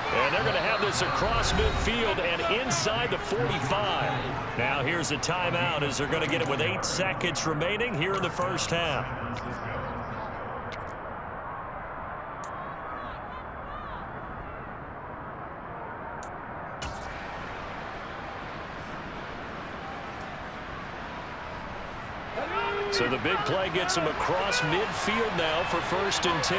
And they're going to have this across midfield and inside the 45. Now here's a timeout as they're going to get it with 8 seconds remaining here in the first half. So the big play gets him across midfield now for 1st and 10.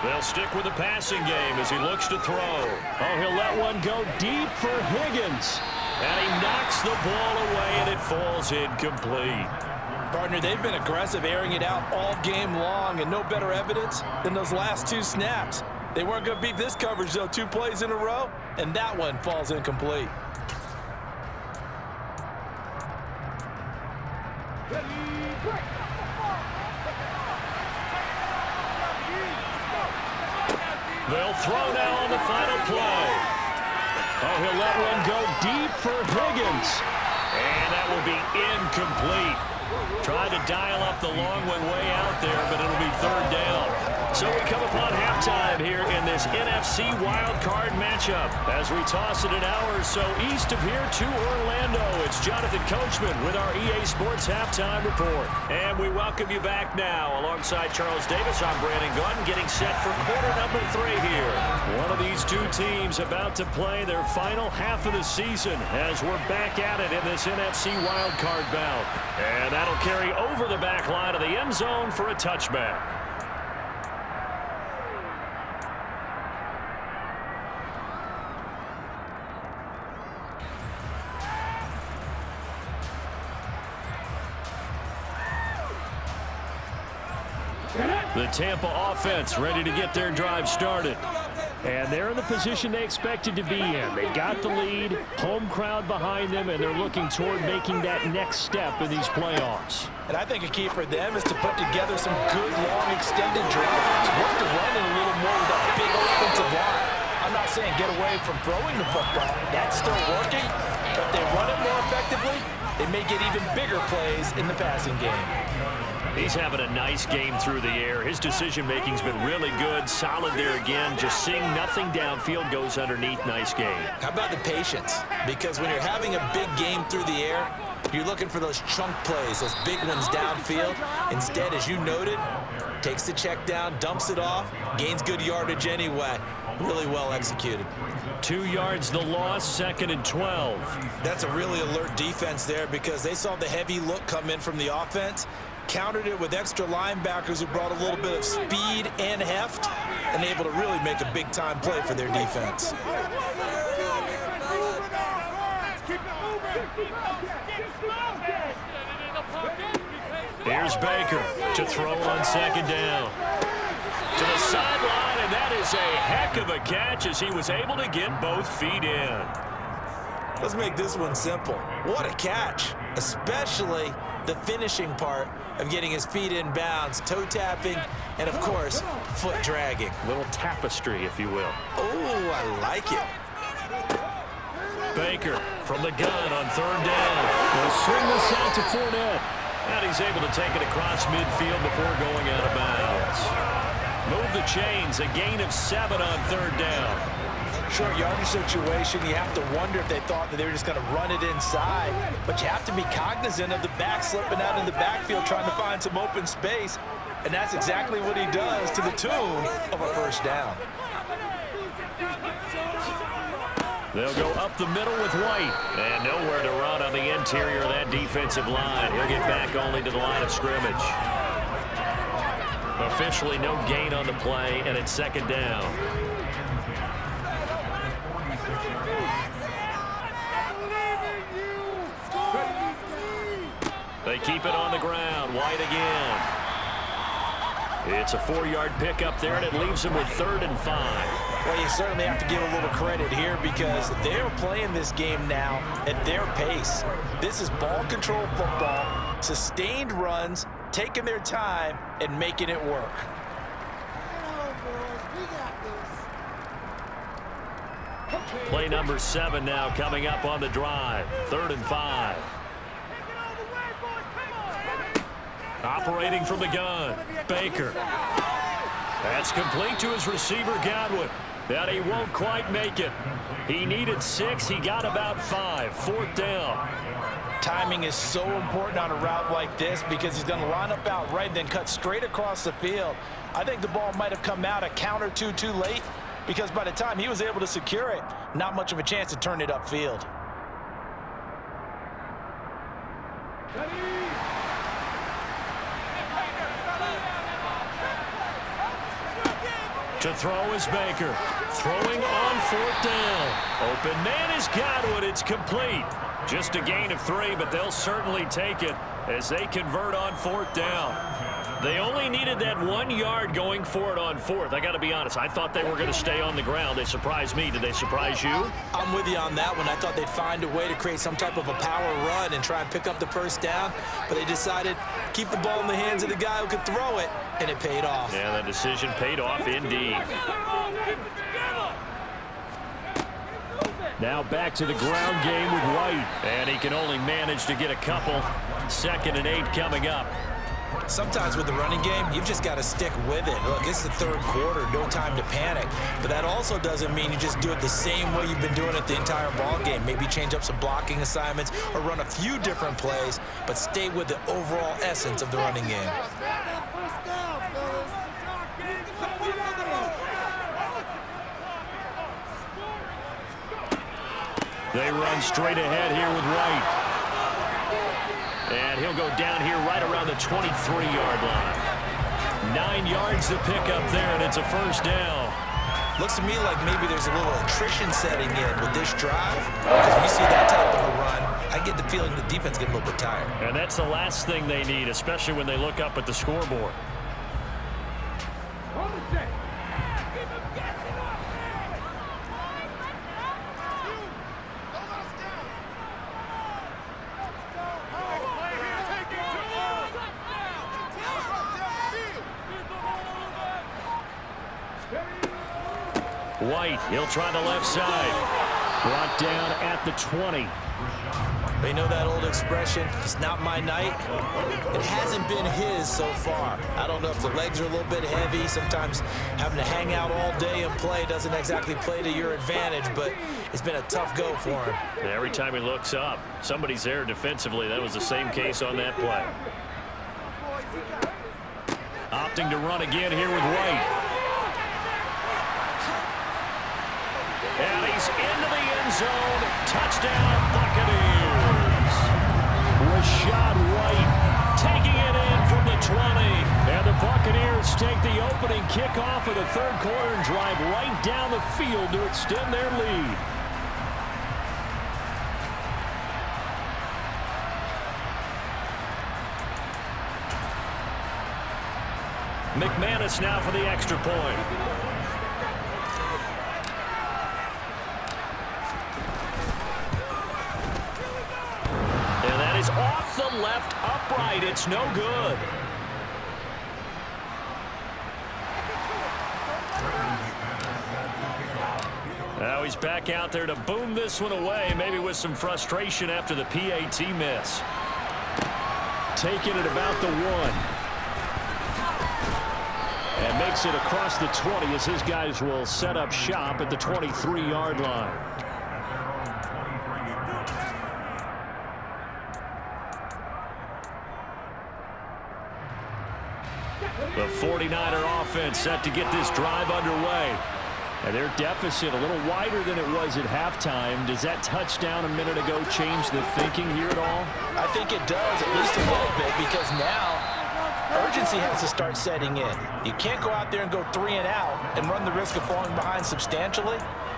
They'll stick with the passing game as he looks to throw. Oh, he'll let one go deep for Higgins. And he knocks the ball away, and it falls incomplete. Partner, they've been aggressive, airing it out all game long, and no better evidence than those last 2 snaps. They weren't going to beat this coverage, though. 2 plays in a row, and that one falls incomplete. They'll throw now on the final play. Oh, he'll let one go deep for Higgins. And that will be incomplete. Tried to dial up the long one way out there, but it'll be 3rd down. So we come upon halftime here in this NFC wildcard matchup. As we toss it an hour or so east of here to Orlando, it's Jonathan Coachman with our EA Sports Halftime Report. And we welcome you back now. Alongside Charles Davis, I'm Brandon Gordon, getting set for quarter number 3 here. One of these 2 teams about to play their final half of the season as we're back at it in this NFC wildcard bout. And that'll carry over the back line of the end zone for a touchback. The Tampa offense ready to get their drive started. And they're in the position they expected to be in. They've got the lead, home crowd behind them, and they're looking toward making that next step in these playoffs. And I think a key for them is to put together some good, long, extended drives. Work the run in a little more with that big offensive line. I'm not saying get away from throwing the football. That's still working. But if they run it more effectively, they may get even bigger plays in the passing game. He's having a nice game through the air. His decision-making's been really good. Solid there again. Just seeing nothing downfield goes underneath. Nice game. How about the patience? Because when you're having a big game through the air, you're looking for those chunk plays, those big ones downfield. Instead, as you noted, takes the check down, dumps it off, gains good yardage anyway. Really well executed. 2 yards the loss, 2nd and 12. That's a really alert defense there because they saw the heavy look come in from the offense, countered it with extra linebackers who brought a little bit of speed and heft, and able to really make a big-time play for their defense. Here's Baker to throw on 2nd down. To the sideline, and that is a heck of a catch as he was able to get both feet in. Let's make this one simple. What a catch, especially the finishing part of getting his feet in bounds, toe tapping, and of course, foot dragging. Little tapestry, if you will. Oh, I like it. Baker from the gun on 3rd down. He'll swing this out to Fournette. And he's able to take it across midfield before going out of bounds. Move the chains, a gain of 7 on 3rd down. Short yardage situation, you have to wonder if they thought that they were just going to run it inside. But you have to be cognizant of the back slipping out in the backfield trying to find some open space. And that's exactly what he does to the tune of a 1st down. They'll go up the middle with White. And nowhere to run on the interior of that defensive line. He'll get back only to the line of scrimmage. Officially no gain on the play, and it's 2nd down. They keep it on the ground. White again. It's a 4-yard pickup there, and it leaves them with 3rd and 5. Well, you certainly have to give a little credit here because they're playing this game now at their pace. This is ball control football, sustained runs, taking their time, and making it work. Play number 7 now coming up on the drive. 3rd and 5. Operating from the gun, Baker. That's complete to his receiver, Godwin. That he won't quite make it. He needed 6. He got about 5. 4th down. Timing is so important on a route like this because he's going to line up out right, then cut straight across the field. I think the ball might have come out a count or two too late because by the time he was able to secure it, not much of a chance to turn it upfield. To throw is Baker. Throwing on 4th down. Open man is Godwin. It's complete. Just a gain of 3, but they'll certainly take it as they convert on 4th down. They only needed that 1 yard going for it on 4th. I got to be honest. I thought they were going to stay on the ground. They surprised me. Did they surprise you? I'm with you on that one. I thought they'd find a way to create some type of a power run and try and pick up the 1st down, but they decided keep the ball in the hands of the guy who could throw it, and it paid off. Yeah, that decision paid off indeed. Now back to the ground game with White, and he can only manage to get a couple. 2nd and 8 coming up. Sometimes with the running game, you've just got to stick with it. Look, it's the 3rd quarter, no time to panic. But that also doesn't mean you just do it the same way you've been doing it the entire ball game. Maybe change up some blocking assignments or run a few different plays, but stay with the overall essence of the running game. They run straight ahead here with White. And he'll go down here right around the 23-yard line. 9 yards to pick up there, and it's a 1st down. Looks to me like maybe there's a little attrition setting in with this drive. Because when you see that type of a run, I get the feeling the defense getting a little bit tired. And that's the last thing they need, especially when they look up at the scoreboard. White, he'll try the left side. Brought down at the 20. They know that old expression, it's not my night. It hasn't been his so far. I don't know if the legs are a little bit heavy. Sometimes having to hang out all day and play doesn't exactly play to your advantage, but it's been a tough go for him. And every time he looks up, somebody's there defensively. That was the same case on that play. Opting to run again here with White. And he's into the end zone. Touchdown, Buccaneers. Rashad White taking it in from the 20. And the Buccaneers take the opening kickoff of the 3rd quarter and drive right down the field to extend their lead. McManus now for the extra point. Is off the left upright. It's no good. Now he's back out there to boom this one away, maybe with some frustration after the PAT miss. Taking it about the 1. And makes it across the 20 as his guys will set up shop at the 23-yard line. The 49er offense set to get this drive underway. And their deficit a little wider than it was at halftime. Does that touchdown a minute ago change the thinking here at all? I think it does, at least a little bit, because now urgency has to start setting in. You can't go out there and go 3 and out and run the risk of falling behind substantially,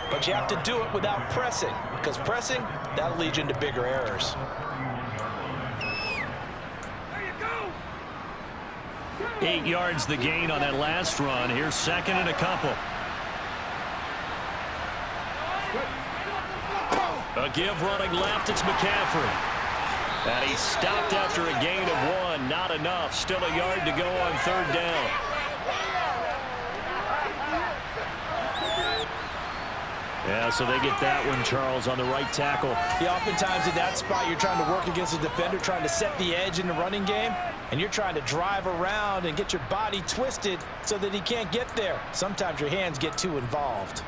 but you have to do it without pressing, because pressing, that'll lead you into bigger errors. 8 yards the gain on that last run. Here's 2nd and a couple. A give running left. It's McCaffrey. And he stopped after a gain of 1. Not enough. Still a yard to go on 3rd down. Yeah, so they get that one, Charles, on the right tackle. Yeah, oftentimes in that spot, you're trying to work against a defender, trying to set the edge in the running game, and you're trying to drive around and get your body twisted so that he can't get there. Sometimes your hands get too involved.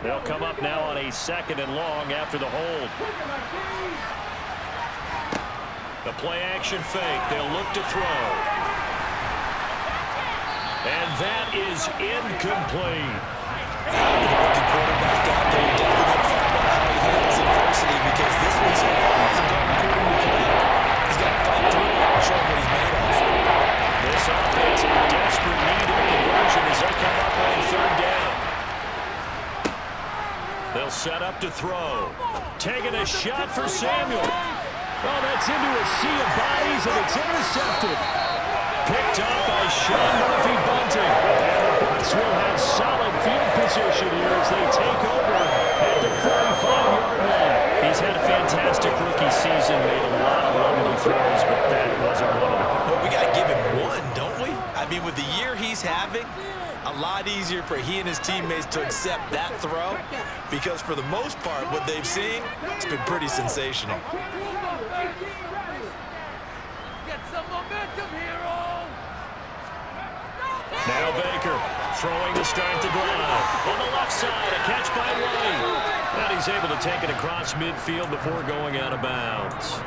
They'll come up now on a 2nd and long after the hold. The play-action fake. They'll look to throw. And that is incomplete. The quarterback out there, you're definitely going to find out how he handles adversity, because this one so far hasn't gone according to plan. He's got to fight through it and show what he's made of. This offense in desperate need of conversion as they come up on 3rd down. They'll set up to throw. Taking a shot for Samuel. Oh, that's into a sea of bodies, and it's intercepted. Picked up by Sean Murphy-Bunting. And the Bucs will have solid field position here as they take over at the 45-yard line. He's had a fantastic rookie season, made a lot of lovely throws, but that wasn't one of them. Well, we got to give him one, don't we? I mean, with the year he's having, a lot easier for he and his teammates to accept that throw, because for the most part, what they've seen, it's been pretty sensational. Now Baker throwing to start the drive. On the left side, a catch by White. And he's able to take it across midfield before going out of bounds.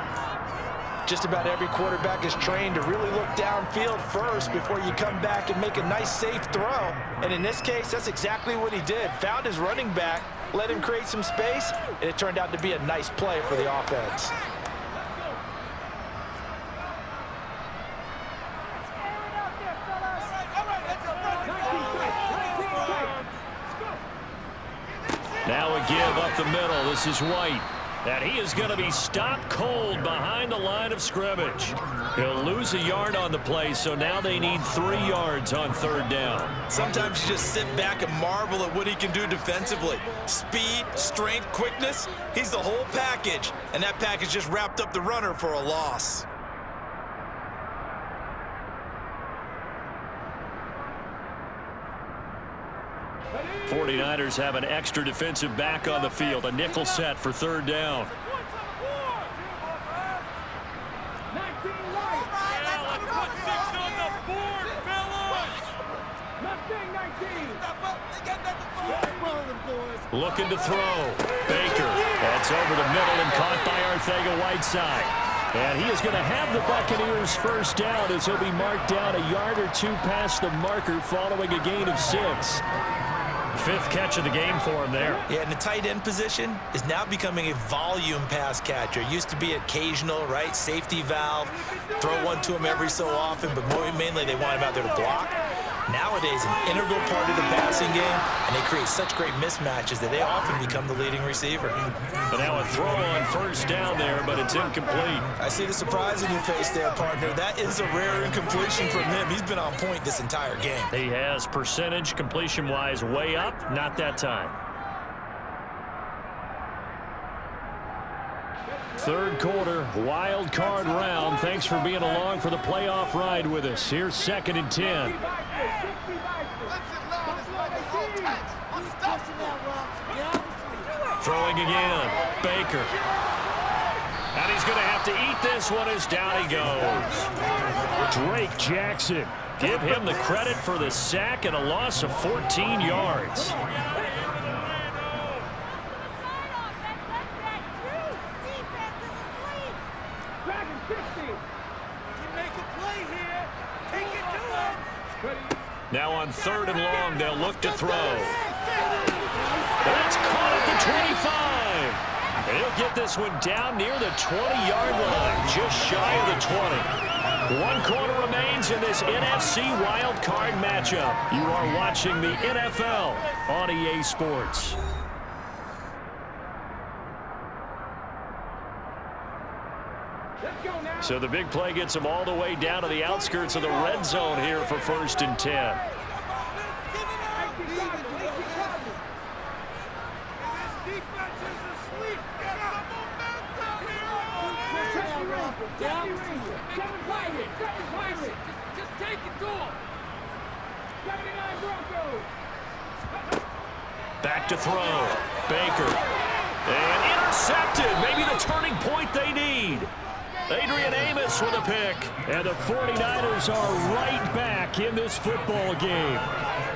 Just about every quarterback is trained to really look downfield first before you come back and make a nice, safe throw. And in this case, that's exactly what he did. Found his running back, let him create some space, and it turned out to be a nice play for the offense. Now a give up the middle. This is White. And he is going to be stopped cold behind the line of scrimmage. He'll lose a yard on the play, so now they need 3 yards on 3rd down. Sometimes you just sit back and marvel at what he can do defensively. Speed, strength, quickness, he's the whole package. And that package just wrapped up the runner for a loss. '49ers have an extra defensive back on the field. A nickel set for 3rd down. Looking to throw. Baker. That's over the middle and caught by Arcega-Whiteside. And he is going to have the Buccaneers 1st down as he'll be marked down a yard or 2 past the marker following a gain of 6. 5th catch of the game for him there. Yeah, and the tight end position is now becoming a volume pass catcher. Used to be occasional, right? Safety valve. Throw one to him every so often, but mainly they want him out there to block. Nowadays, an integral part of the passing game, and they create such great mismatches that they often become the leading receiver. But now a throw on 1st down there, but it's incomplete. I see the surprise in your face there, partner. That is a rare incompletion from him. He's been on point this entire game. He has percentage completion-wise way up, not that time. 3rd quarter, wild card round. Thanks for being along for the playoff ride with us. Here's 2nd and 10. Throwing again. Baker. And he's going to have to eat this one as down he goes. Drake Jackson. Give him the credit for the sack and a loss of 14 yards. Now on 3rd and long, they'll look to throw. That's caught at the 25. And he'll get this one down near the 20-yard line, just shy of the 20. 1 quarter remains in this NFC wild card matchup. You are watching the NFL on EA Sports. So the big play gets them all the way down to the outskirts of the red zone here for 1st and 10. Just take it to him. 79 Broncos. back to throw. Baker. And intercepted. Maybe the turning point they need. Adrian Amos with a pick. And the 49ers are right back in this football game.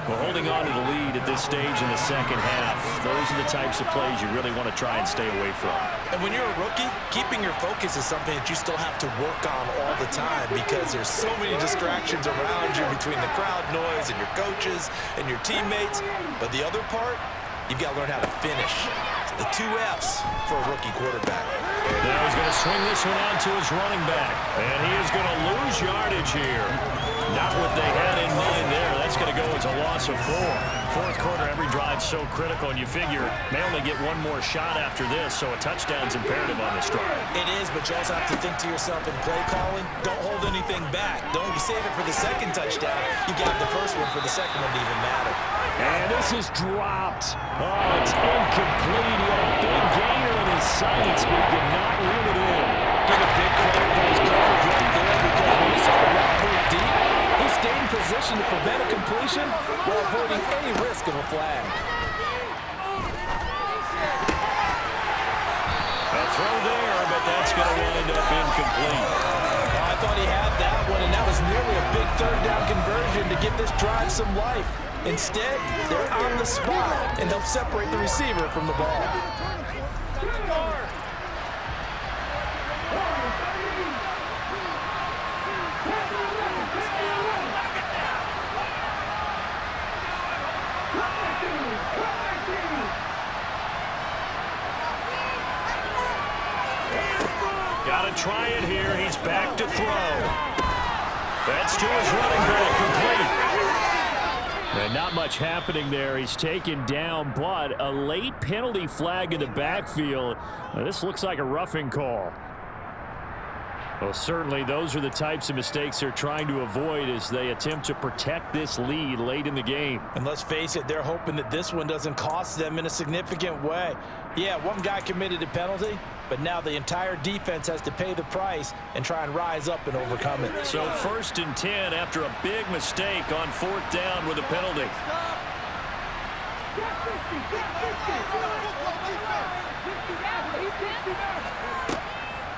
Well, holding on to the lead at this stage in the second half, those are the types of plays you really want to try and stay away from. And when you're a rookie, keeping your focus is something that you still have to work on all the time because there's so many distractions around you between the crowd noise and your coaches and your teammates. But the other part, you've got to learn how to finish. It's the 2 Fs for a rookie quarterback. Now he's going to swing this one out to his running back. And he is going to lose yardage here. Not what they had in mind there. That's going to go as a loss of 4. Fourth quarter, every drive so critical, and you figure they only get one more shot after this, so a touchdown's imperative on this drive. It is, but you also have to think to yourself in play calling, don't hold anything back. Don't save it for the second touchdown. You got the first one for the second one to even matter. And this is dropped. Oh, it's incomplete. He had a big gainer in his sights, but he could not reel it in. Get a big credit for his coverage right there because when he saw the route move deep, he stayed in position to prevent a completion while avoiding any risk of a flag. A throw there, but that's going to wind up incomplete. I thought he had that one, and that was nearly a big third down conversion to give this drive some life. Instead, they're on the spot and help separate the receiver from the ball. Got to try it here. He's back to throw. That's to his running back, complete. And not much happening there. He's taken down, but a late penalty flag in the backfield. Now, this looks like a roughing call. Well, certainly those are the types of mistakes they're trying to avoid as they attempt to protect this lead late in the game. And let's face it, they're hoping that this one doesn't cost them in a significant way. Yeah, one guy committed a penalty, but now the entire defense has to pay the price and try and rise up and overcome it. So 1st and 10 after a big mistake on 4th down with a penalty.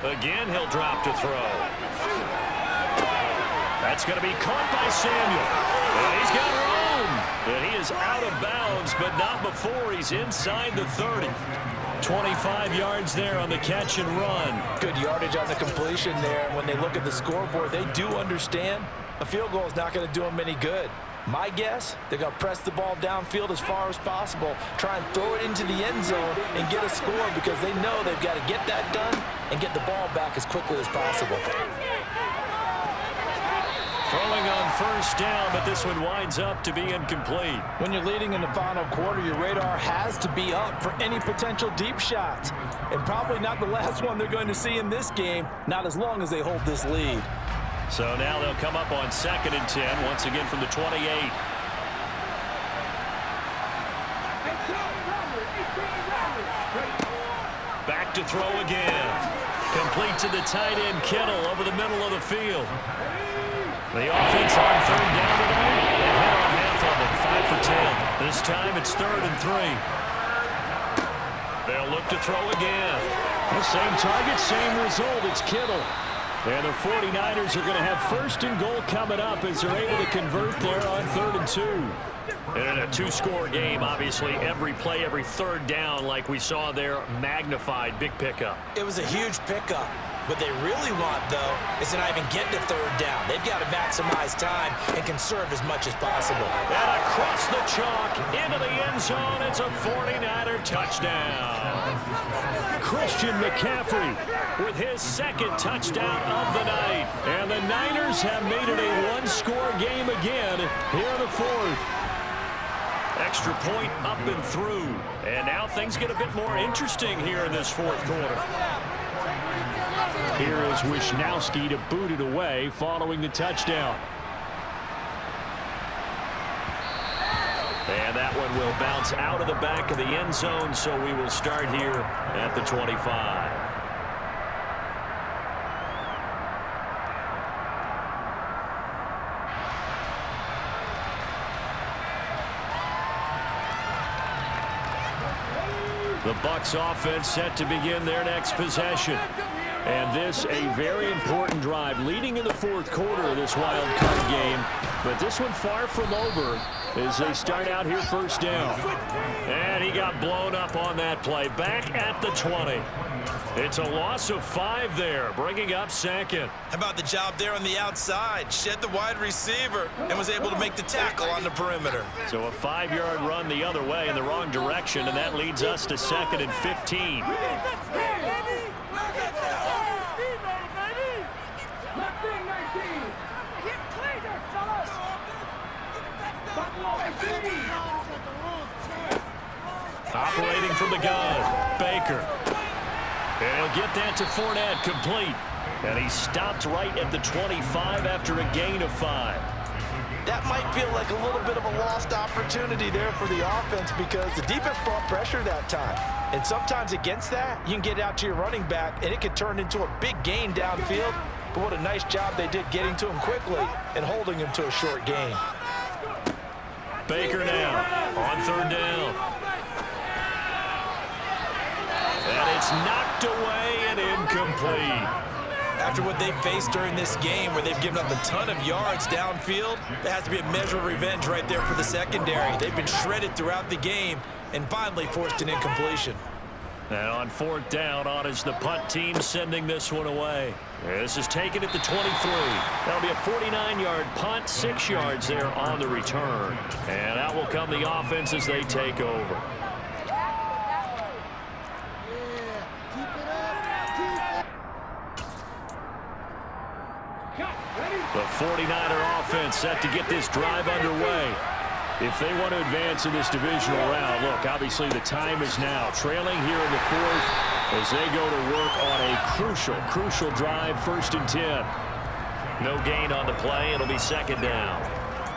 Again, he'll drop to throw. That's going to be caught by Samuel. And he's got room. And he is out of bounds, but not before he's inside the 30. 25 yards there on the catch and run. Good yardage on the completion there. And when they look at the scoreboard, they do understand a field goal is not going to do them any good. My guess, they're going to press the ball downfield as far as possible, try and throw it into the end zone and get a score because they know they've got to get that done and get the ball back as quickly as possible. Throwing on 1st down, but this one winds up to be incomplete. When you're leading in the final quarter, your radar has to be up for any potential deep shots. And probably not the last one they're going to see in this game, not as long as they hold this lead. So now they'll come up on 2nd and 10, once again from the 28. Back to throw again. Complete to the tight end, Kittle, over the middle of the field. The offense on 3rd down tonight. They've hit on half of them, 5 for 10. This time it's 3rd and 3. They'll look to throw again. The same target, same result. It's Kittle. And the 49ers are going to have 1st and goal coming up as they're able to convert there on 3rd and 2. And in a 2-score game, obviously, every play, every 3rd down, like we saw there, magnified, big pickup. It was a huge pickup. What they really want, though, is to not even get to 3rd down. They've got to maximize time and conserve as much as possible. And across the chalk, into the end zone, it's a 49er touchdown. Christian McCaffrey with his 2nd touchdown of the night. And the Niners have made it a 1-score game again here in the 4th. Extra point up and through. And now things get a bit more interesting here in this 4th quarter. Here is Wisnowski to boot it away following the touchdown. And that one will bounce out of the back of the end zone, so we will start here at the 25. The Bucs offense set to begin their next possession. And this a very important drive leading in the fourth quarter of this wild card game. But this one far from over as they start out here first down. And he got blown up on that play. Back at the 20. It's a loss of 5 there, bringing up second. How about the job there on the outside? Shed the wide receiver and was able to make the tackle on the perimeter. So a 5-yard run the other way in the wrong direction, and that leads us to 2nd and 15. Operating from the gun, Baker. And he'll get that to Fournette, complete. And he stopped right at the 25 after a gain of 5. That might feel like a little bit of a lost opportunity there for the offense because the defense brought pressure that time. And sometimes against that, you can get out to your running back, and it can turn into a big gain downfield. But what a nice job they did getting to him quickly and holding him to a short gain. Baker now on 3rd down. And it's knocked away and incomplete. After what they've faced during this game where they've given up a ton of yards downfield, there has to be a measure of revenge right there for the secondary. They've been shredded throughout the game and finally forced an incompletion. And on 4th down, on is the punt team sending this one away. This is taken at the 23. That'll be a 49-yard punt, 6 yards there on the return. And out will come the offense as they take over. The 49er offense set to get this drive underway. If they want to advance in this divisional round, look, obviously the time is now. Trailing here in the 4th as they go to work on a crucial drive, 1st and 10. No gain on the play. It'll be 2nd down.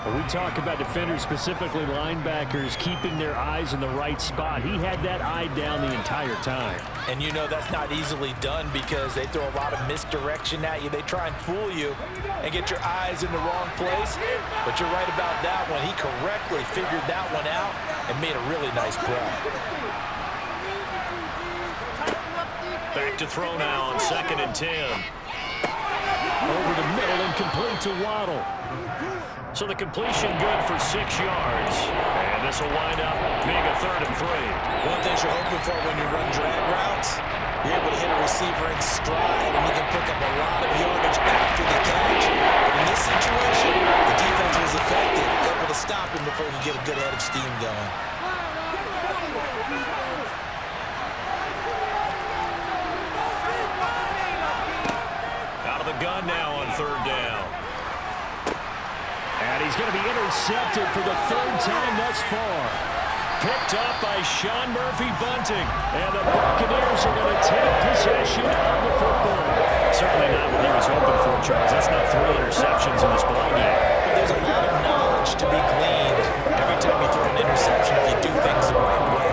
When we talk about defenders, specifically linebackers, keeping their eyes in the right spot, he had that eye down the entire time. And you know that's not easily done because they throw a lot of misdirection at you. They try and fool you and get your eyes in the wrong place. But you're right about that one. He correctly figured that one out and made a really nice play. Back to throw now on 2nd and 10. Over the middle and complete to Waddle. So the completion good for 6 yards. And this will wind up being a 3rd and 3. One thing you're hoping for when you run drag routes, you're able to hit a receiver in stride and you can pick up a lot of yardage after the catch. But in this situation, the defense was effective, able to stop him before he get a good head of steam going. Out of the gun now on 3rd down. And he's going to be intercepted for the 3rd time thus far. Picked up by Sean Murphy-Bunting. And the Buccaneers are going to take possession of the football. Certainly not what he was hoping for, Charles. That's not 3 interceptions in this ballgame. But there's a lot of knowledge to be gleaned every time you throw an interception if you do things the right way.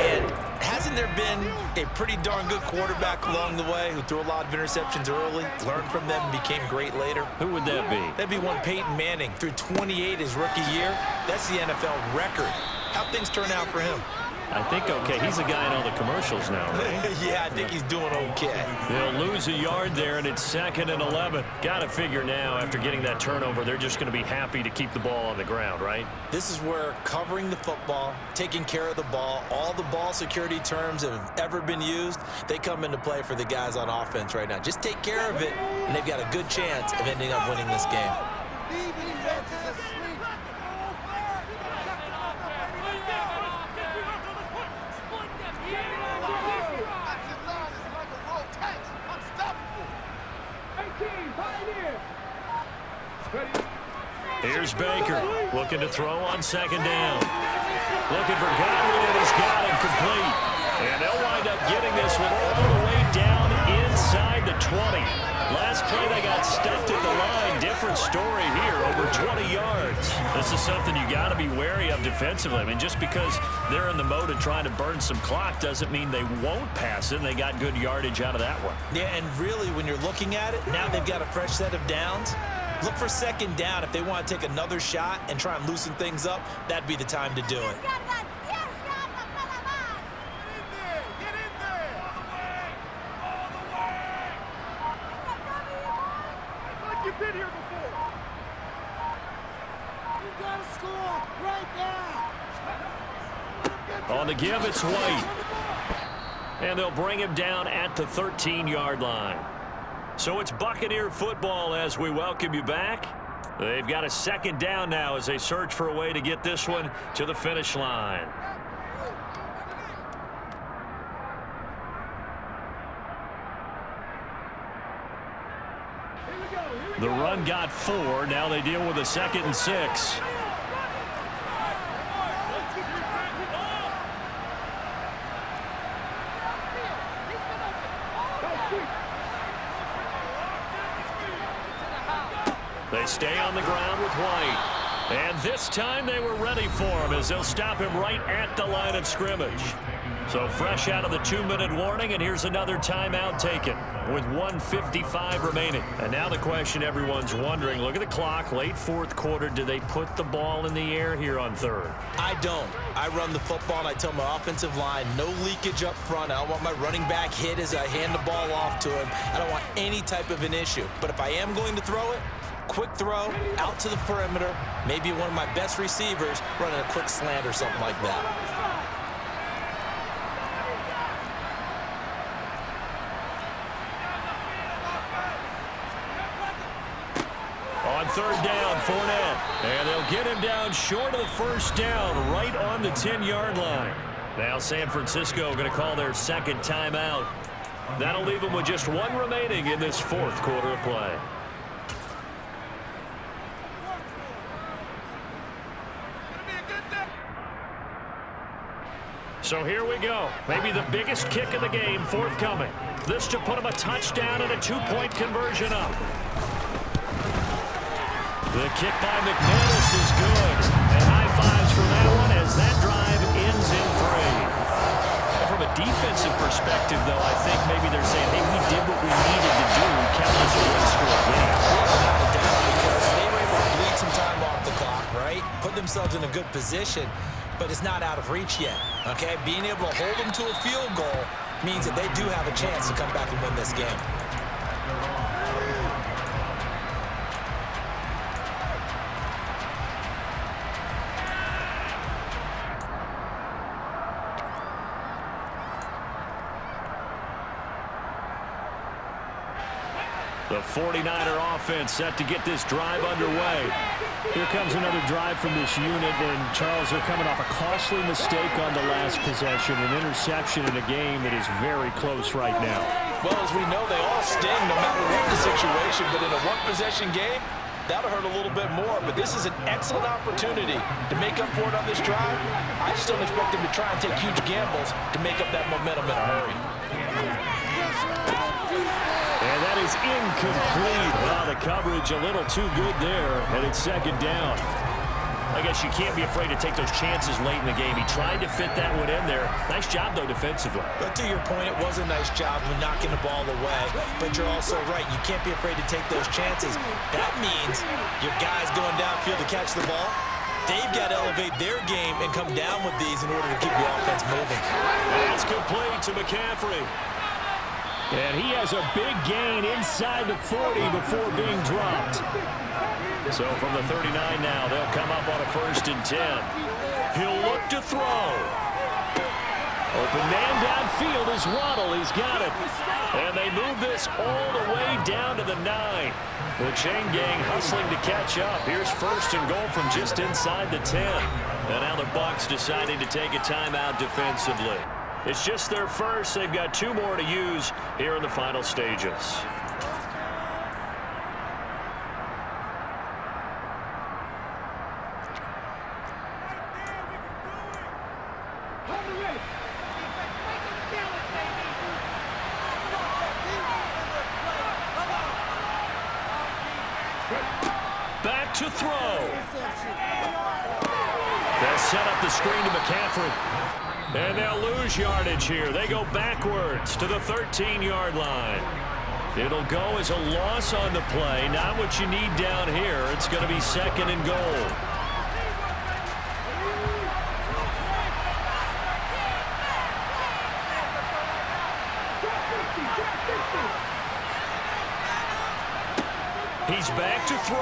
And hasn't there been a pretty darn good quarterback along the way who threw a lot of interceptions early, learned from them, and became great later? Who would that be? That'd be one Peyton Manning. Threw 28 his rookie year. That's the NFL record. How'd things turn out for him? I think okay. He's a guy in all the commercials now, right? Yeah, I think he's doing okay. They'll lose a yard there, and it's 2nd and 11. Got to figure now, after getting that turnover, they're just going to be happy to keep the ball on the ground, right? This is where covering the football, taking care of the ball, all the ball security terms that have ever been used, they come into play for the guys on offense right now. Just take care of it, and they've got a good chance of ending up winning this game. Here's Baker looking to throw on 2nd down. Looking for Godwin, and he's got him complete. And they'll wind up getting this one all the way down inside the 20. Last play they got stuffed at the line. Different story here, over 20 yards. This is something you got to be wary of defensively. I mean, just because they're in the mode of trying to burn some clock doesn't mean they won't pass it. And they got good yardage out of that one. Yeah, and really, when you're looking at it, now they've got a fresh set of downs. Look for 2nd down. If they want to take another shot and try and loosen things up, that'd be the time to do it. On the give, it's White. And they'll bring him down at the 13-yard line. So it's Buccaneer football as we welcome you back. They've got a second down now as they search for a way to get this one to the finish line. The run got 4. Now they deal with a 2nd and 6. They stay on the ground with White. And this time they were ready for him as they'll stop him right at the line of scrimmage. So fresh out of the 2-minute warning, and here's another timeout taken with 1:55 remaining. And now the question everyone's wondering, look at the clock, late 4th quarter, do they put the ball in the air here on 3rd? I don't. I run the football, and I tell my offensive line, no leakage up front. I don't want my running back hit as I hand the ball off to him. I don't want any type of an issue. But if I am going to throw it, quick throw, out to the perimeter, maybe one of my best receivers running a quick slant or something like that. On 3rd down, Fournette. And they'll get him down short of the 1st down, right on the 10-yard line. Now San Francisco going to call their 2nd timeout. That'll leave them with just 1 remaining in this 4th quarter of play. So here we go. Maybe the biggest kick of the game forthcoming. This to put him a touchdown and a 2-point conversion up. The kick by McManus is good. And high fives for that one as that drive ends in 3. And from a defensive perspective, though, I think maybe they're saying, hey, we did what we needed to do. We kept this a one-score game. Without a doubt, because they were able to bleed some time off the clock, right? Put themselves in a good position. But it's not out of reach yet, okay? Being able to hold them to a field goal means that they do have a chance to come back and win this game. The 49er offense set to get this drive underway. Here comes another drive from this unit, and Charles, they're coming off a costly mistake on the last possession, an interception in a game that is very close right now. Well, as we know, they all sting no matter what the situation, but in a one-possession game, that'll hurt a little bit more, but this is an excellent opportunity to make up for it on this drive. I just don't expect them to try and take huge gambles to make up that momentum in a hurry. And that is incomplete. Wow, the coverage a little too good there, and it's 2nd down. I guess you can't be afraid to take those chances late in the game. He tried to fit that one in there. Nice job, though, defensively. But to your point, it was a nice job of knocking the ball away. But you're also right. You can't be afraid to take those chances. That means your guys going downfield to catch the ball, they've got to elevate their game and come down with these in order to keep the offense moving. That's complete to McCaffrey. And he has a big gain inside the 40 before being dropped. So from the 39 now, they'll come up on a 1st and 10. He'll look to throw. Open man downfield is Waddle. He's got it. And they move this all the way down to the 9. The chain gang hustling to catch up. Here's 1st and goal from just inside the 10. And now the Bucs deciding to take a timeout defensively. It's just their first. They've got 2 more to use here in the final stages. Back to throw. They'll set up the screen to McCaffrey. And they'll lose yardage here. They go backwards to the 13-yard line. It'll go as a loss on the play. Not what you need down here. It's going to be 2nd and goal. He's back to throw.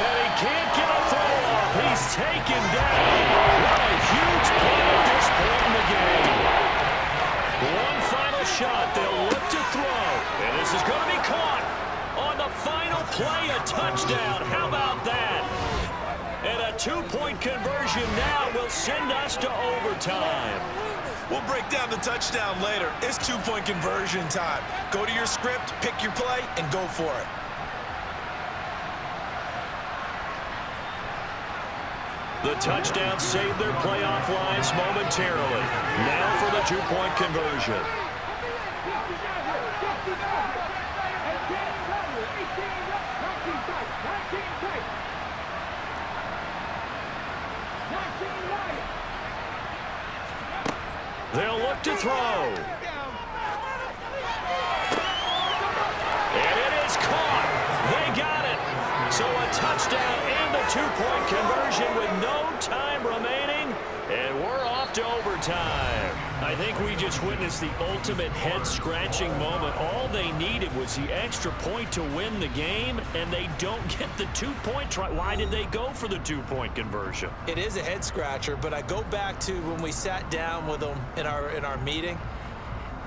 And he can't get a throw off. He's taken down. What a huge play at this point in the game. One final shot. They'll look to throw. And this is going to be caught. On the final play, a touchdown. How about that? And a two-point conversion now will send us to overtime. We'll break down the touchdown later. It's two-point conversion time. Go to your script, pick your play, and go for it. The touchdown saved their playoff lives momentarily. Now for the two-point conversion. They'll look to throw. And it is caught. They got it. So a touchdown and a two-point conversion with no time remaining. And we're off to overtime. I think we just witnessed the ultimate head-scratching moment. All they needed was the extra point to win the game, and they don't get the two-point try. Why did they go for the two-point conversion? It is a head-scratcher, but I go back to when we sat down with them in our meeting,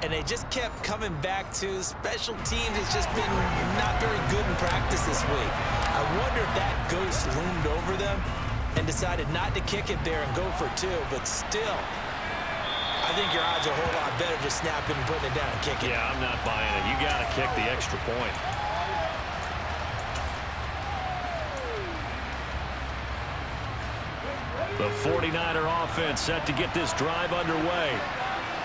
and they just kept coming back to special teams. It's just been not very good in practice this week. I wonder if that ghost loomed over them and decided not to kick it there and go for two, but still, I think your odds are a whole lot better just snapping and putting it down and kicking. Yeah, I'm not buying it. You got to kick the extra point. The 49er offense set to get this drive underway.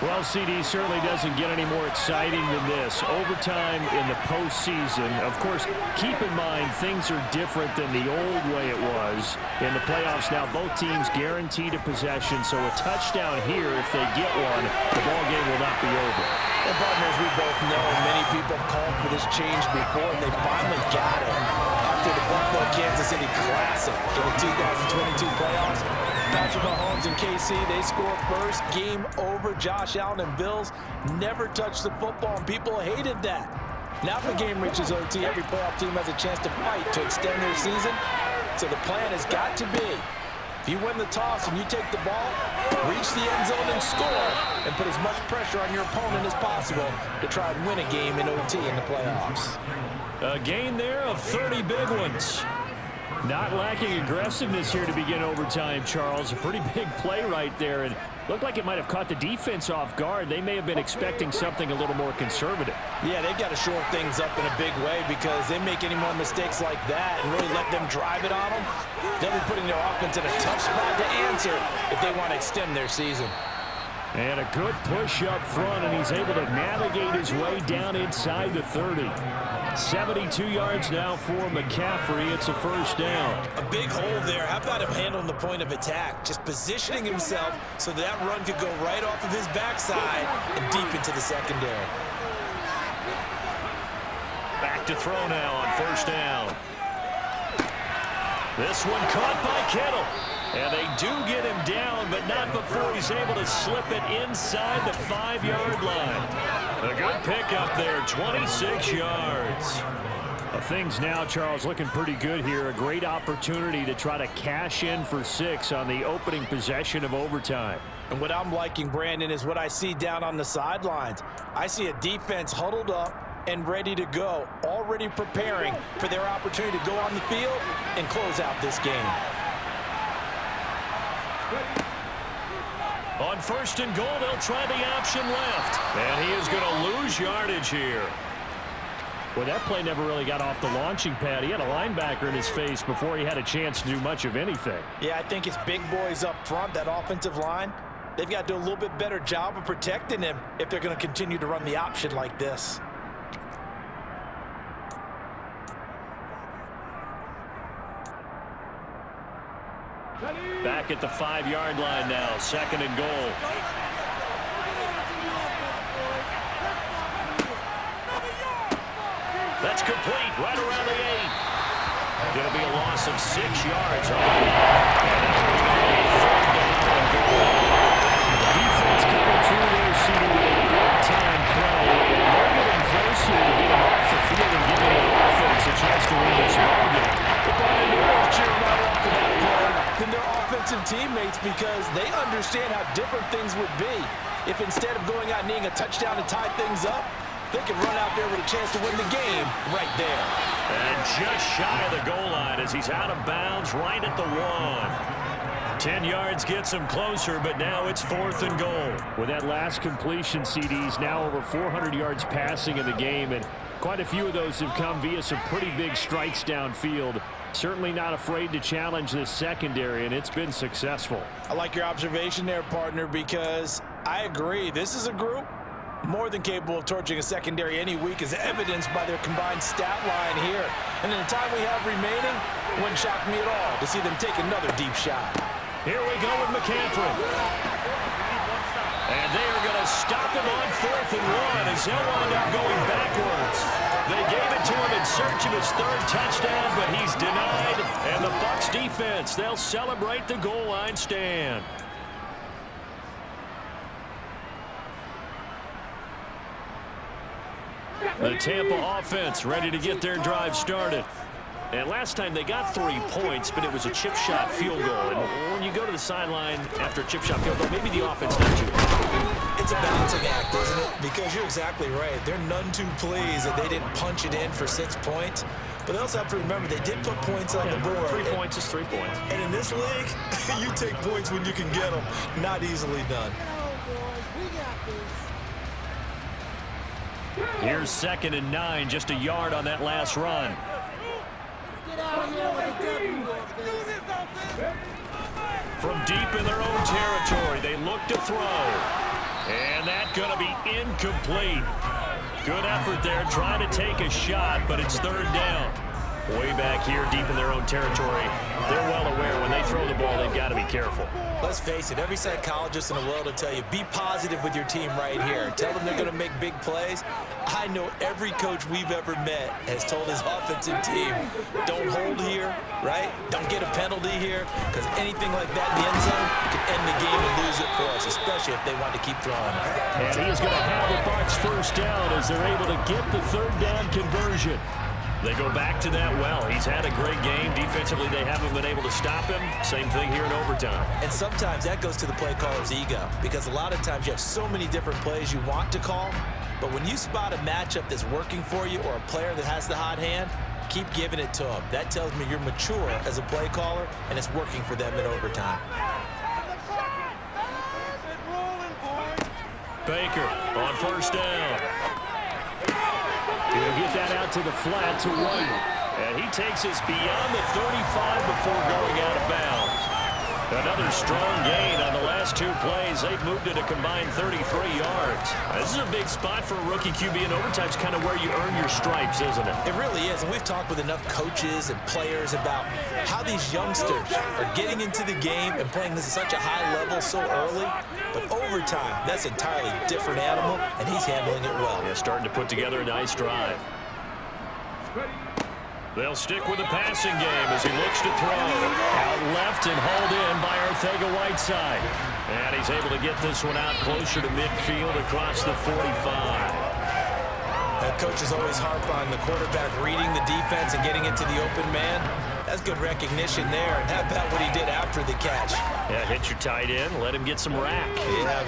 Well, CD certainly doesn't get any more exciting than this. Overtime in the postseason. Of course, keep in mind things are different than the old way it was. In the playoffs now, both teams guaranteed a possession, so a touchdown here, if they get one, the ball game will not be over. And partners, we both know many people have called for this change before, and they finally got it. After the Buffalo-Kansas City Classic in the 2022 playoffs, Patrick Mahomes and KC, they score first. Game over. Josh Allen and Bills never touched the football, and people hated that. Now the game reaches OT. Every playoff team has a chance to fight to extend their season. So the plan has got to be, if you win the toss and you take the ball, reach the end zone and score, and put as much pressure on your opponent as possible to try and win a game in OT in the playoffs. A gain there of 30 big ones. Not lacking aggressiveness here to begin overtime, Charles. A pretty big play right there, and looked like it might have caught the defense off guard. They may have been expecting something a little more conservative. Yeah, they've got to shore things up in a big way, because they make any more mistakes like that and really let them drive it on them, they'll be putting their offense in a tough spot to answer if they want to extend their season. And a good push up front, and he's able to navigate his way down inside the 30. 72 yards now for McCaffrey. It's a first down. A big hole there. How about him handling the point of attack? Just positioning himself so that run could go right off of his backside and deep into the secondary. Back to throw now on first down. This one caught by Kittle. And they do get him down, but not before he's able to slip it inside the 5-yard line. A good pickup there, 26 yards. Things now, Charles, looking pretty good here. A great opportunity to try to cash in for 6 on the opening possession of overtime. And what I'm liking, Brandon, is what I see down on the sidelines. I see a defense huddled up and ready to go, already preparing for their opportunity to go on the field and close out this game. On first and goal, they'll try the option left. And he is going to lose yardage here. Well, that play never really got off the launching pad. He had a linebacker in his face before he had a chance to do much of anything. Yeah, I think his big boys up front, that offensive line, they've got to do a little bit better job of protecting him if they're going to continue to run the option like this. Back at the 5-yard line now, second and goal. That's complete, right around the 8. Going to be a loss of 6 yards. Defense coming through there, CD, with a big-time play, and they're getting closer to getting off the field and getting it off. different things would be if instead of going out and needing a touchdown to tie things up, they can run out there with a chance to win the game right there. And just shy of the goal line as he's out of bounds right at the 1. 10 yards gets him closer, but now it's 4th and goal. With that last completion, CD's now over 400 yards passing in the game, and quite a few of those have come via some pretty big strikes downfield. Certainly not afraid to challenge this secondary, and it's been successful. I like your observation there, partner, because I agree. This is a group more than capable of torching a secondary any week, as evidenced by their combined stat line here. And in the time we have remaining, wouldn't shock me at all to see them take another deep shot. Here we go with McCaffrey. And they are going to stop him on 4th and 1 as he'll wind up going backwards. They gave it to him in search of his 3rd touchdown, but he's denied. And the Bucs defense, they'll celebrate the goal line stand. The Tampa offense ready to get their drive started. And last time they got 3 points, but it was a chip shot field goal. And when you go to the sideline after a chip shot field goal, maybe the offense not too. It's a balancing act, isn't it? Because you're exactly right. They're none too pleased that they didn't punch it in for 6 points. But they also have to remember they did put points on the board. 3 points is 3 points. And in this league, you take points when you can get them. Not easily done. Here's 2nd and 9, just a yard on that last run. From deep in their own territory, they look to throw. And that's going to be incomplete. Good effort there, trying to take a shot, but it's 3rd down. Way back here, deep in their own territory, they're well aware when they throw the ball, they've got to be careful. Let's face it, every psychologist in the world will tell you, be positive with your team right here. Tell them they're going to make big plays. I know every coach we've ever met has told his offensive team, don't hold here, right? Don't get a penalty here, because anything like that in the end zone can end the game and lose it for us, especially if they want to keep throwing it. And he's going to have the Bucs 1st down as they're able to get the 3rd down conversion. They go back to that well. He's had a great game. Defensively, they haven't been able to stop him. Same thing here in overtime. And sometimes that goes to the play caller's ego, because a lot of times you have so many different plays you want to call, but when you spot a matchup that's working for you or a player that has the hot hand, keep giving it to them. That tells me you're mature as a play caller, and it's working for them in overtime. Baker on 1st down. He'll get that out to the flat to White. And he takes us beyond the 35 before going out of bounds. Another strong gain on the last 2 plays. They've moved it a combined 33 yards. This is a big spot for a rookie QB, and overtime's kind of where you earn your stripes, isn't it? It really is, and we've talked with enough coaches and players about how these youngsters are getting into the game and playing this at such a high level so early. But overtime, that's an entirely different animal, and he's handling it well. Yeah, starting to put together a nice drive. They'll stick with the passing game as he looks to throw. Out left and hauled in by Arcega-Whiteside. And he's able to get this one out closer to midfield across the 45. That coaches always harp on the quarterback reading the defense and getting into the open man. That's good recognition there. And how about what he did after the catch? Yeah, hit your tight end, let him get some rack. Yeah,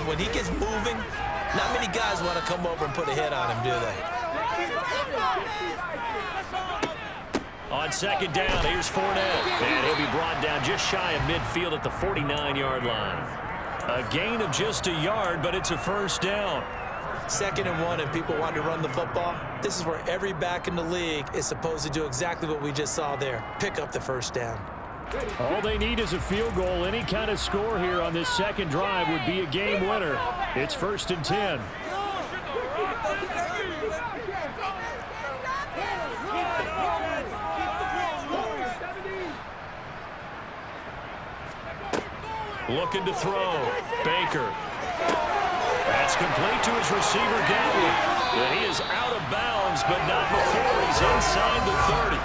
when he gets moving, not many guys want to come over and put a hit on him, do they? On 2nd down, here's Fournette. And he'll be brought down just shy of midfield at the 49-yard line. A gain of just a yard, but it's a 1st down. 2nd and 1, and people want to run the football. This is where every back in the league is supposed to do exactly what we just saw there. Pick up the 1st down. All they need is a field goal. Any kind of score here on this 2nd drive would be a game winner. It's 1st and 10. Looking to throw. Baker. That's complete to his receiver, Gadwin. And he is out of bounds, but not before he's inside the 30.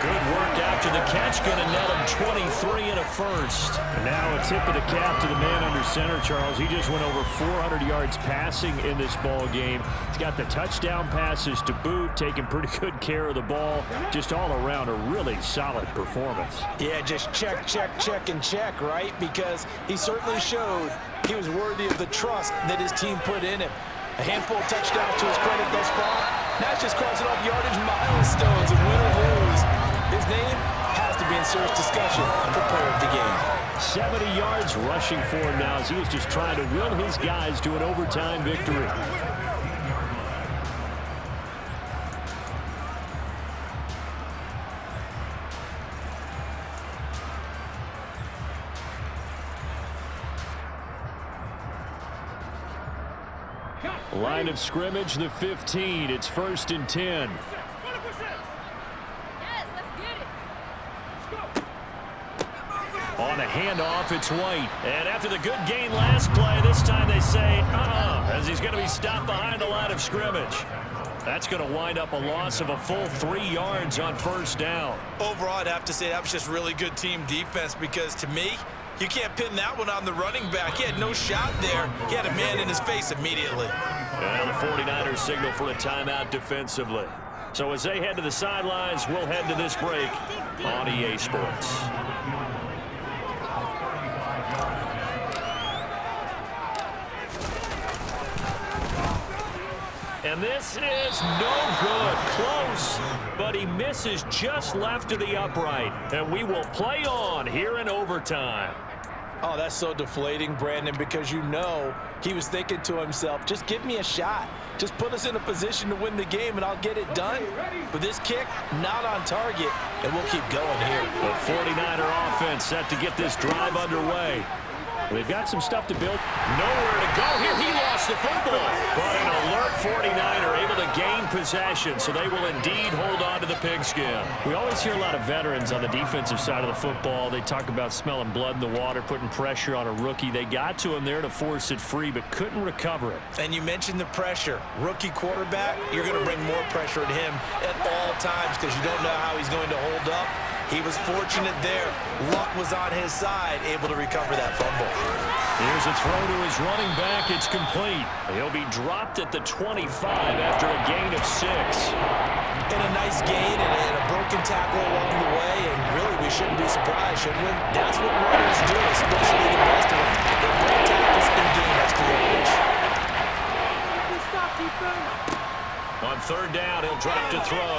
Good work after the catch. Going to net him 23 and a first. And now a tip of the cap to the man under center, Charles. He just went over 400 yards passing in this ball game. He's got the touchdown passes to boot, taking pretty good care of the ball. Just all around a really solid performance. Yeah, just check, check, check, and check, right? Because he certainly showed he was worthy of the trust that his team put in him. A handful of touchdowns to his credit thus far. Now it's just crossing off yardage milestones and win or lose. His name has to be in serious discussion for player of the game. 70 yards rushing for him now as he was just trying to will his guys to an overtime victory. Line of scrimmage, the 15. It's 1st and 10. On a handoff, it's White. And after the good gain last play, this time they say, as he's going to be stopped behind the line of scrimmage. That's going to wind up a loss of a full 3 yards on 1st down. Overall, I'd have to say that was just really good team defense because, to me, you can't pin that one on the running back. He had no shot there. He had a man in his face immediately. And the 49ers signal for a timeout defensively. So as they head to the sidelines, we'll head to this break on EA Sports. And this is no good. Close, but he misses just left of the upright. And we will play on here in overtime. Oh, that's so deflating, Brandon, because you know he was thinking to himself, just give me a shot. Just put us in a position to win the game, and I'll get it done. But this kick, not on target, and we'll keep going here. The 49er offense set to get this drive underway. They've got some stuff to build. Nowhere to go here. He lost the football. But an alert 49er able to gain possession, so they will indeed hold on to the pigskin. We always hear a lot of veterans on the defensive side of the football. They talk about smelling blood in the water, putting pressure on a rookie. They got to him there to force it free, but couldn't recover it. And you mentioned the pressure. Rookie quarterback, you're going to bring more pressure at him at all times because you don't know how he's going to hold up. He was fortunate there. Luck was on his side, able to recover that fumble. Here's a throw to his running back. It's complete. He'll be dropped at the 25 after a gain of 6. And a nice gain and a broken tackle along the way. And really, we shouldn't be surprised, should we? That's what runners do, especially the best of them. They break tackles and gain extra yardage. On 3rd down, he'll drop to throw.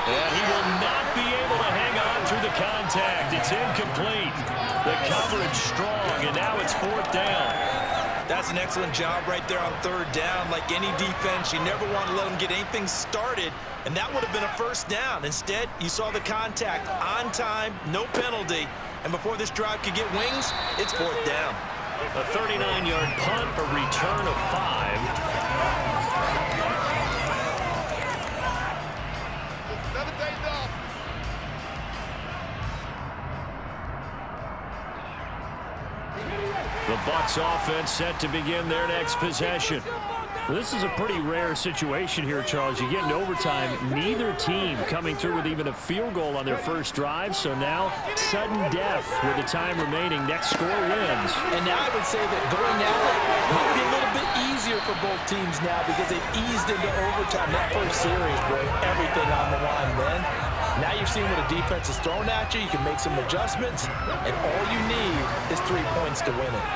And he will not be able to hang on through the contact. It's incomplete. The coverage strong, and now it's 4th down. That's an excellent job right there on 3rd down. Like any defense, you never want to let them get anything started, and that would have been a 1st down. Instead, you saw the contact on time, no penalty, and before this drive could get wings, it's 4th down. A 39-yard punt, a return of 5. The Bucs offense set to begin their next possession. Well, this is a pretty rare situation here, Charles. You get in overtime, neither team coming through with even a field goal on their first drive. So now, sudden death with the time remaining. Next score wins. And now I would say that going at it might be a little bit easier for both teams now because they've eased into overtime. That first series, boy, everything on the line then. Now you've seen what a defense is thrown at you. You can make some adjustments, and all you need is 3 points to win it.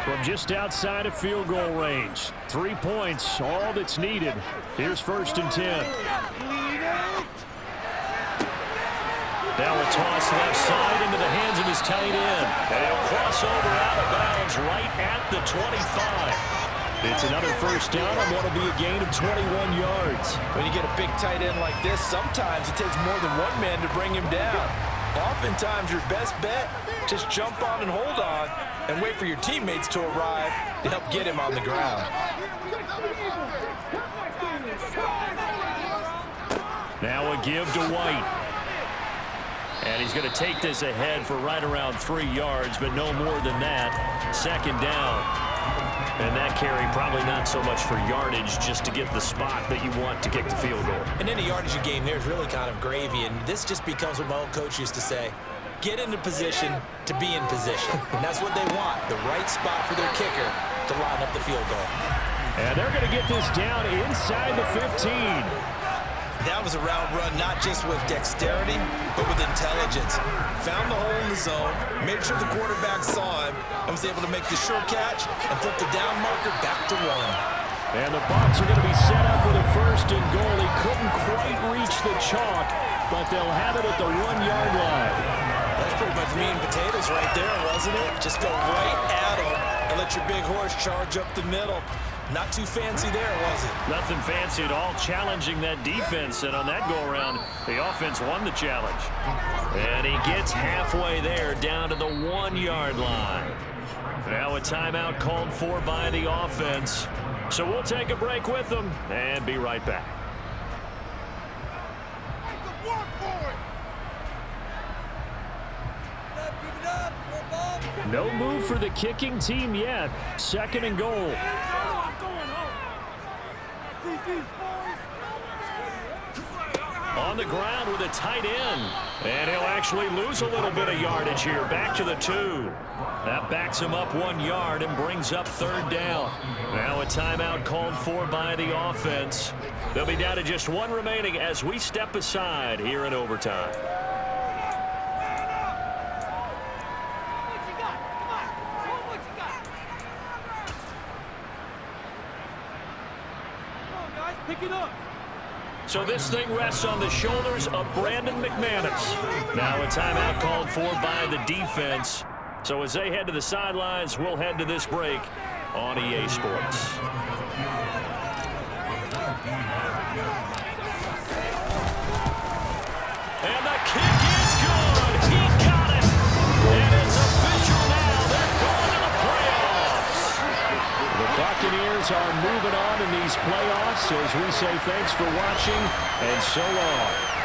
From just outside of field goal range. 3 points, all that's needed. Here's 1st and 10. Now a toss left side into the hands of his tight end. And he'll cross over out of bounds right at the 25. It's another 1st down on what will be a gain of 21 yards. When you get a big tight end like this, sometimes it takes more than one man to bring him down. Oftentimes, your best bet, just jump on and hold on and wait for your teammates to arrive to help get him on the ground. Now a give to White. And he's going to take this ahead for right around 3 yards, but no more than that. 2nd down. And that carry probably not so much for yardage, just to get the spot that you want to kick the field goal. And any yardage you gain there is really kind of gravy, and this just becomes what my old coach used to say: get into position to be in position. And that's what they want, the right spot for their kicker to line up the field goal. And they're going to get this down inside the 15. That was a route run not just with dexterity, but with intelligence. Found the hole in the zone, made sure the quarterback saw him, and was able to make the sure catch and flip the down marker back to 1. And the Bucs are going to be set up with a 1st and goal. He couldn't quite reach the chalk, but they'll have it at the 1-yard line. That's pretty much meat and potatoes right there, wasn't it? Just go right at him and let your big horse charge up the middle. Not too fancy there, was it? Nothing fancy at all, challenging that defense. And on that go-around, the offense won the challenge. And he gets halfway there, down to the 1-yard line. Now a timeout called for by the offense. So we'll take a break with them and be right back. No move for the kicking team yet. 2nd and goal. On the ground with a tight end. And he'll actually lose a little bit of yardage here. Back to the 2. That backs him up 1 yard and brings up 3rd down. Now a timeout called for by the offense. They'll be down to just 1 remaining as we step aside here in overtime. So this thing rests on the shoulders of Brandon McManus. Now a timeout called for by the defense. So as they head to the sidelines, we'll head to this break on EA Sports. And the kick is good. He got it. And it's official now. They're going to the playoffs. The Buccaneers are moving on in these playoffs as we say thanks for watching and so long.